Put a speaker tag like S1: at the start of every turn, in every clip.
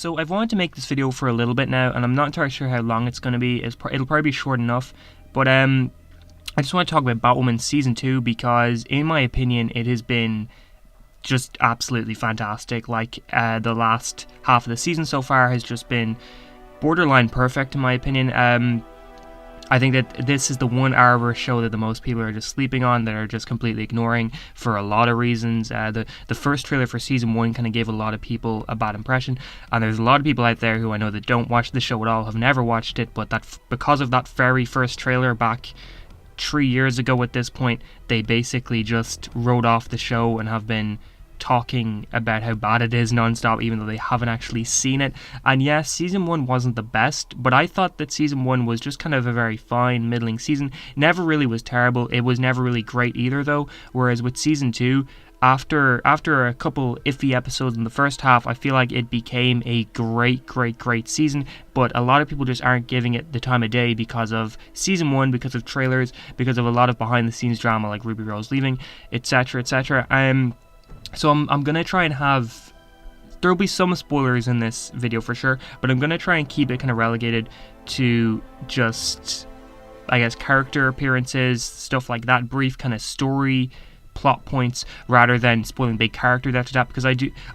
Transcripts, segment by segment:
S1: So I've wanted to make this video for a little bit now, and I'm not entirely sure how long it's going to be. It'll probably be short enough, but I just want to talk about Batwoman Season 2 because, in my opinion, it has been just absolutely fantastic. Like, the last half of the season so far has just been borderline perfect, in my opinion. I think that this is the one Arrowverse show that the most people are just sleeping on, that are just completely ignoring for a lot of reasons. The first trailer for Season 1 kind of gave a lot of people a bad impression, and there's a lot of people out there who I know that don't watch the show at all, have never watched it, but that because of that very first trailer back 3 years ago at this point, they basically just wrote off the show and have been talking about how bad it is non-stop, even though they haven't actually seen it. And yes, Season 1 wasn't the best, but I thought that Season 1 was just kind of a very fine, middling season. Never really was terrible. It was never really great either, though. Whereas with Season 2, after a couple iffy episodes in the first half, I feel like it became a great season, but a lot of people just aren't giving it the time of day because of Season 1, because of trailers, because of a lot of behind-the-scenes drama like Ruby Rose leaving, etc, etc. So I'm going to try and have... There'll be some spoilers in this video for sure, but I'm going to try and keep it kind of relegated to just, I guess, character appearances, stuff like that, brief kind of story, plot points, rather than spoiling big character that, because I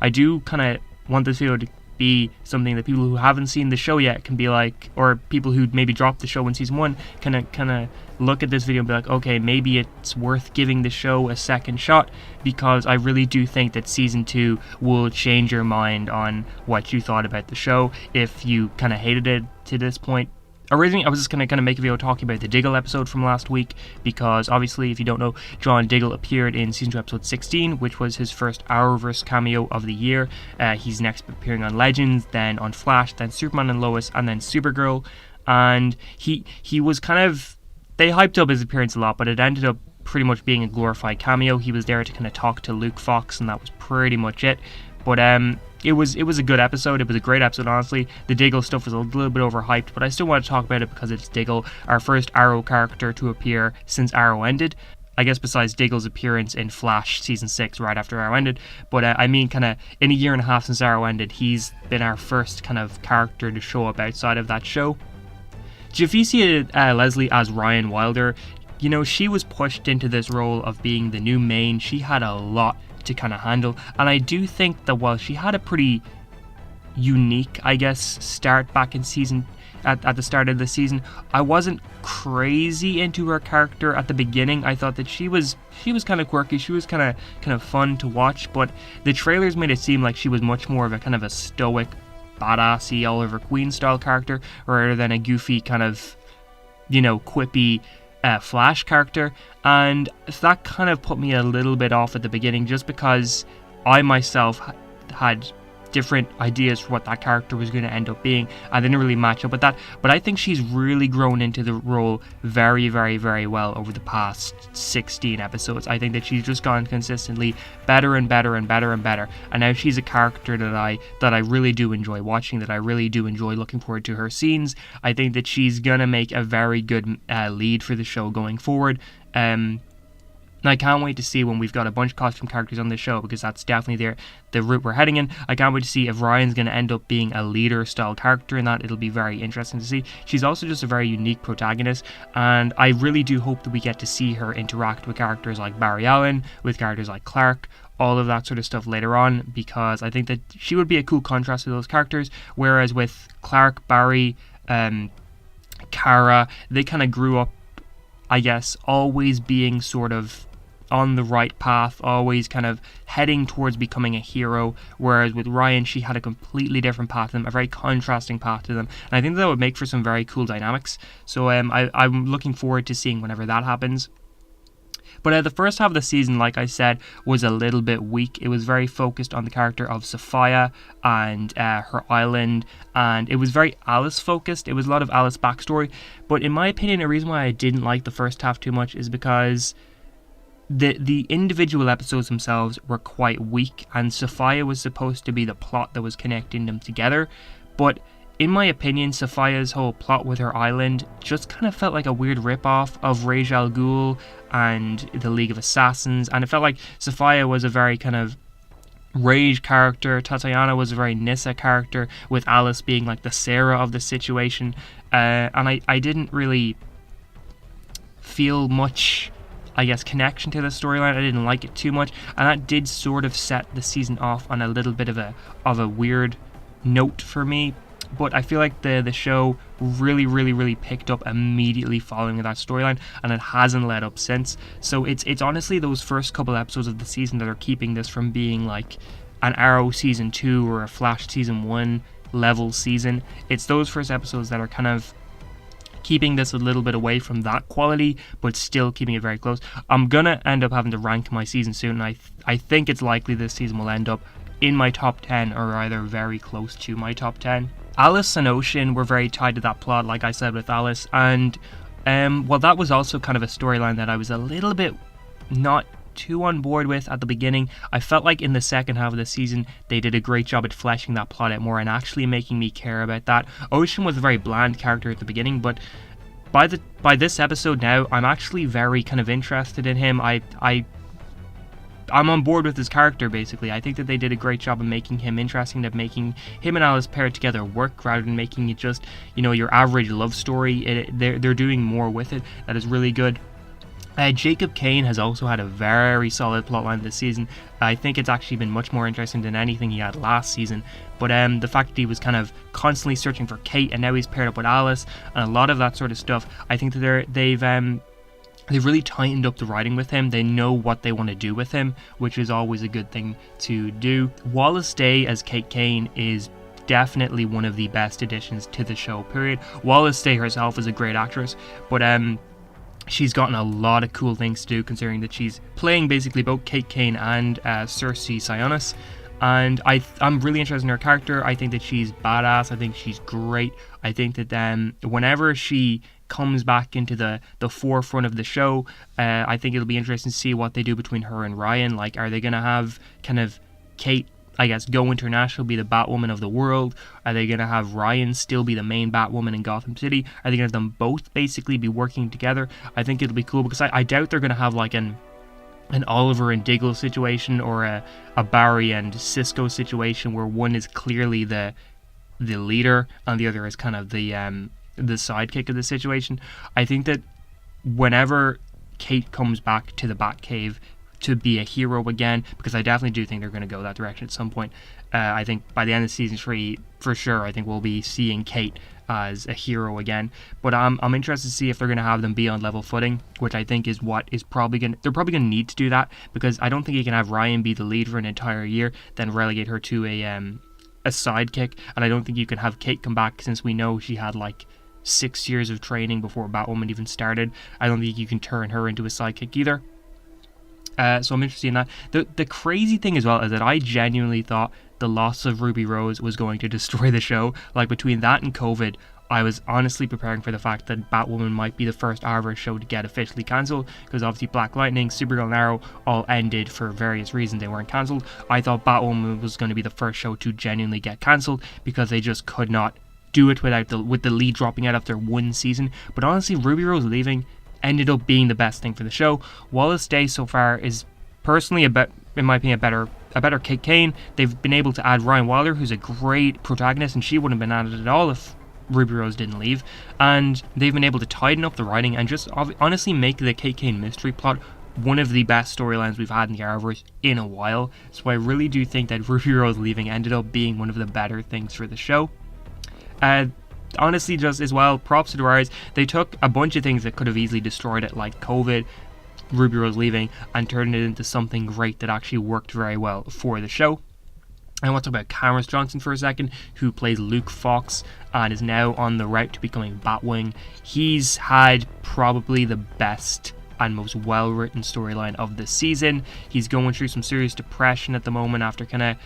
S1: do kind of want this video to be something that people who haven't seen the show yet can be like, or people who maybe dropped the show in Season 1 kind of look at this video and be like, okay, maybe it's worth giving the show a second shot, because I really do think that Season 2 will change your mind on what you thought about the show if you kind of hated it to this point. Originally, I was just going to kind of make a video talking about the Diggle episode from last week, because obviously, if you don't know, John Diggle appeared in Season 2 Episode 16, which was his first Arrowverse cameo of the year. He's next appearing on Legends, then on Flash, then Superman and Lois, and then Supergirl. And he was kind of... They hyped up his appearance a lot, but it ended up pretty much being a glorified cameo. He was there to kind of talk to Luke Fox, and that was pretty much it. But it was a good episode. It was a great episode, honestly. The Diggle stuff was a little bit overhyped, but I still want to talk about it because it's Diggle, our first Arrow character to appear since Arrow ended. I guess besides Diggle's appearance in Flash Season 6 right after Arrow ended. But I mean, kind of in a year and a half since Arrow ended, he's been our first kind of character to show up outside of that show. Javicia Leslie as Ryan Wilder, you know, she was pushed into this role of being the new main. She had a lot to kind of handle, and I do think that while she had a pretty unique, I guess, start back in season at the start of the season, I wasn't crazy into her character at the beginning. I thought that she was kind of quirky, she was kind of fun to watch, but the trailers made it seem like she was much more of a kind of a stoic, badassy Oliver Queen style character rather than a goofy kind of, you know, quippy Flash character, and that kind of put me a little bit off at the beginning, just because I myself had different ideas for what that character was going to end up being. I didn't really match up with that, but I think she's really grown into the role very well over the past 16 episodes. I think that she's just gone consistently better and better, and now she's a character that I really do enjoy watching, that I really do enjoy looking forward to her scenes. I think that she's gonna make a very good lead for the show going forward. And I can't wait to see when we've got a bunch of costume characters on the show, because that's definitely the route we're heading in. I can't wait to see if Ryan's going to end up being a leader style character in that. It'll be very interesting to see. She's also just a very unique protagonist, and I really do hope that we get to see her interact with characters like Barry Allen, with characters like Clark, all of that sort of stuff later on, because I think that she would be a cool contrast to those characters, whereas with Clark, Barry, Kara, they kind of grew up, I guess, always being sort of on the right path, always kind of heading towards becoming a hero, whereas with Ryan, she had a completely different path to them, a very contrasting path to them, and I think that would make for some very cool dynamics. So I'm looking forward to seeing whenever that happens. But the first half of the season, like I said, was a little bit weak. It was very focused on the character of Sophia and her island, and it was very Alice focused. It was a lot of Alice backstory, but in my opinion, the reason why I didn't like the first half too much is because the individual episodes themselves were quite weak, and Sophia was supposed to be the plot that was connecting them together, but in my opinion, Sophia's whole plot with her island just kind of felt like a weird rip-off of Ra's al Ghul and the League of Assassins, and it felt like Sophia was a very kind of rage character. Tatiana was a very Nissa character, with Alice being like the Sarah of the situation. And I didn't really feel much, I guess, connection to the storyline. I didn't like it too much, and that did sort of set the season off on a little bit of a weird note for me. But I feel like the show really picked up immediately following that storyline, and it hasn't let up since. So it's honestly those first couple episodes of the season that are keeping this from being like an Arrow season 2 or a Flash season 1 level season. It's those first episodes that are kind of keeping this a little bit away from that quality, but still keeping it very close. I'm gonna end up having to rank my season soon, and I think it's likely this season will end up in my top 10 or either very close to my top 10. Alice and Ocean were very tied to that plot, like I said with Alice, and well, that was also kind of a storyline that I was a little bit not too on board with at the beginning. I felt like in the second half of the season they did a great job at fleshing that plot out more and actually making me care about that. Ocean was a very bland character at the beginning, but by this episode now, I'm actually very kind of interested in him. I'm on board with his character, basically. I think that they did a great job of making him interesting, of making him and Alice paired together work rather than making it just, your average love story. They're doing more with it that is really good. Jacob Kane has also had a very solid plotline this season. I think it's actually been much more interesting than anything he had last season. But the fact that he was kind of constantly searching for Kate, and now he's paired up with Alice, and a lot of that sort of stuff, I think that they've really tightened up the writing with him. They know what they want to do with him, which is always a good thing to do. Wallis Day as Kate Kane is definitely one of the best additions to the show, period. Wallis Day herself is a great actress, but she's gotten a lot of cool things to do, considering that she's playing basically both Kate Kane and Cersei Sionis. And I'm really interested in her character. I think that she's badass. I think she's great. I think that whenever she comes back into the forefront of the show, I think it'll be interesting to see what they do between her and Ryan. Like, are they going to have kind of Kate, I guess, go international, be the Batwoman of the world? Are they going to have Ryan still be the main Batwoman in Gotham City? Are they going to have them both basically be working together? I think it'll be cool, because I doubt they're going to have like an Oliver and Diggle situation, or a Barry and Cisco situation where one is clearly the leader and the other is kind of the sidekick of the situation. I think that whenever Kate comes back to the Batcave to be a hero again, because I definitely do think they're going to go that direction at some point. I think by the end of season 3, for sure, I think we'll be seeing Kate as a hero again. But I'm interested to see if they're going to have them be on level footing, which I think is what is probably going to... They're probably going to need to do that, because I don't think you can have Ryan be the lead for an entire year, then relegate her to a sidekick. And I don't think you can have Kate come back, since we know she had like 6 years of training before Batwoman even started. I don't think you can turn her into a sidekick either. So I'm interested in that. The crazy thing as well is that I genuinely thought the loss of Ruby Rose was going to destroy the show. Like, between that and COVID, I was honestly preparing for the fact that Batwoman might be the first Arrowverse show to get officially cancelled, because obviously Black Lightning, Supergirl and Arrow all ended for various reasons. They weren't cancelled. I thought Batwoman was going to be the first show to genuinely get cancelled, because they just could not do it with the lead dropping out after one season. But honestly, Ruby Rose leaving ended up being the best thing for the show. Wallis Day so far is personally in my opinion, a better Kate Kane. They've been able to add Ryan Wilder, who's a great protagonist, and she wouldn't have been added at all if Ruby Rose didn't leave. And they've been able to tighten up the writing and just honestly make the Kate Kane mystery plot one of the best storylines we've had in the Arrowverse in a while. So I really do think that Ruby Rose leaving ended up being one of the better things for the show. Honestly, just as well, props to the writers. They took a bunch of things that could have easily destroyed it, like COVID, Ruby Rose leaving, and turned it into something great that actually worked very well for the show. I want to talk about Cameron Johnson for a second, who plays Luke Fox and is now on the route to becoming Batwing. He's had probably the best and most well-written storyline of the season. He's going through some serious depression at the moment after kind of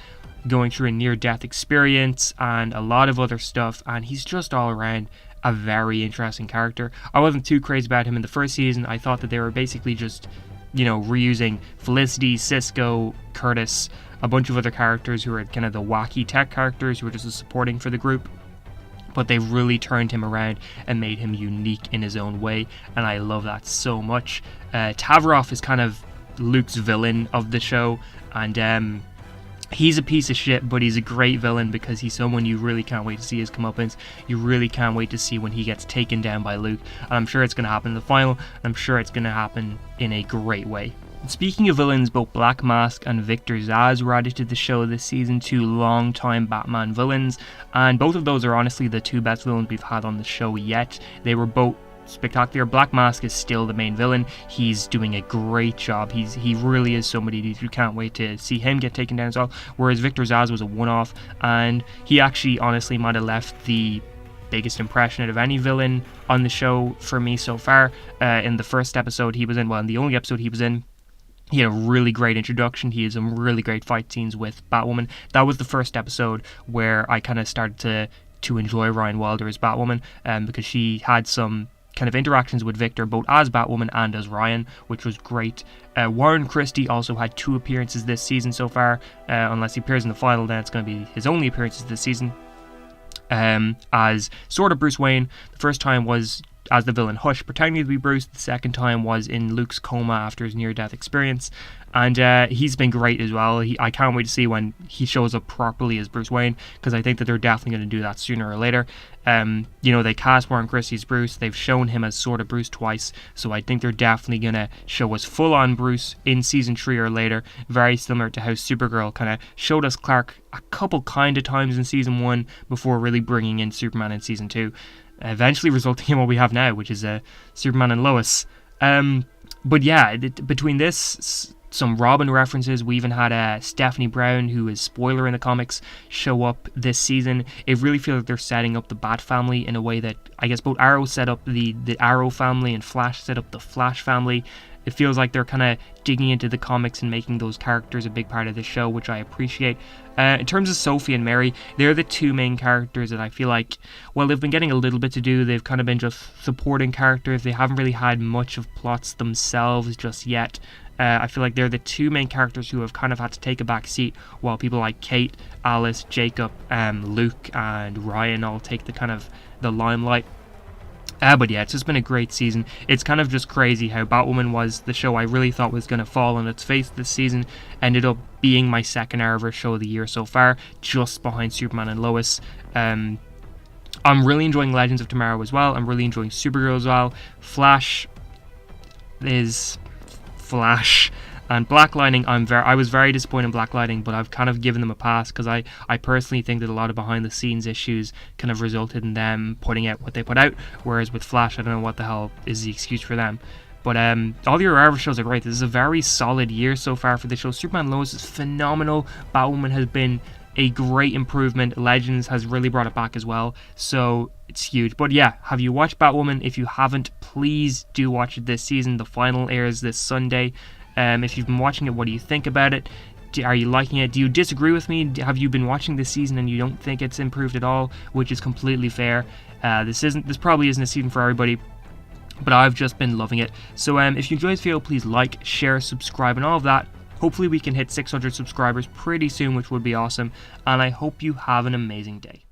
S1: going through a near-death experience and a lot of other stuff, and he's just all around a very interesting character. I wasn't too crazy about him in the first season. I thought that they were basically just, reusing Felicity, Cisco, Curtis, a bunch of other characters who are kind of the wacky tech characters who are just supporting for the group. But they've really turned him around and made him unique in his own way, and I love that so much. Tavaroff is kind of Luke's villain of the show, and He's a piece of shit, but he's a great villain because he's someone you really can't wait to see his comeuppance. You really can't wait to see when he gets taken down by Luke. And I'm sure it's going to happen in the final, and I'm sure it's going to happen in a great way. Speaking of villains, both Black Mask and Victor Zsasz were added to the show this season, two long-time Batman villains, and both of those are honestly the two best villains we've had on the show yet. They were both spectacular. Black Mask is still the main villain. He's doing a great job. He really is somebody that you can't wait to see him get taken down as well. Whereas Victor Zsasz was a one-off, and he actually honestly might have left the biggest impression out of any villain on the show for me so far. In the first episode he was in, well, in the only episode he was in, he had a really great introduction. He had some really great fight scenes with Batwoman. That was the first episode where I kind of started to enjoy Ryan Wilder as Batwoman, because she had some kind of interactions with Victor, both as Batwoman and as Ryan, which was great. Warren Christie also had 2 appearances this season so far. Unless he appears in the final, then it's going to be his only appearances this season. As sort of Bruce Wayne. The first time was as the villain Hush, pretending to be Bruce. The second time was in Luke's coma after his near-death experience. And he's been great as well. I can't wait to see when he shows up properly as Bruce Wayne, because I think that they're definitely going to do that sooner or later. They cast Warren Christie as Bruce. They've shown him as sort of Bruce twice, so I think they're definitely going to show us full-on Bruce in season 3 or later, very similar to how Supergirl kind of showed us Clark a couple kind of times in season 1 before really bringing in Superman in season 2, eventually resulting in what we have now, which is Superman and Lois. But yeah, between this, some Robin references, we even had Stephanie Brown, who is spoiler in the comics, show up this season. It really feels like they're setting up the Bat family in a way that I guess both Arrow set up the Arrow family and Flash set up the Flash family. It feels like they're kind of digging into the comics and making those characters a big part of the show, which I appreciate. In terms of Sophie and Mary, they're the 2 main characters that I feel like, well, they've been getting a little bit to do. They've kind of been just supporting characters. They haven't really had much of plots themselves just yet. I feel like they're the 2 main characters who have kind of had to take a back seat, while people like Kate, Alice, Jacob, Luke, and Ryan all take the limelight. But yeah, it's just been a great season. It's kind of just crazy how Batwoman was the show I really thought was going to fall on its face this season, ended up being my second Arrowverse show of the year so far, just behind Superman and Lois. I'm really enjoying Legends of Tomorrow as well. I'm really enjoying Supergirl as well. Flash is Flash. And Black Lightning, I was very disappointed in Black Lightning, but I've kind of given them a pass because I personally think that a lot of behind-the-scenes issues kind of resulted in them putting out what they put out, whereas with Flash, I don't know what the hell is the excuse for them. But all your Arrowverse shows are great. This is a very solid year so far for the show. Superman and Lois is phenomenal. Batwoman has been a great improvement. Legends has really brought it back as well, so it's huge. But yeah, have you watched Batwoman? If you haven't, please do watch it this season. The final airs this Sunday. If you've been watching it, what do you think about it? Are you liking it? Do you disagree with me? Have you been watching this season and you don't think it's improved at all? Which is completely fair. This probably isn't a season for everybody, but I've just been loving it. So if you enjoyed this video, please like, share, subscribe, and all of that. Hopefully we can hit 600 subscribers pretty soon, which would be awesome. And I hope you have an amazing day.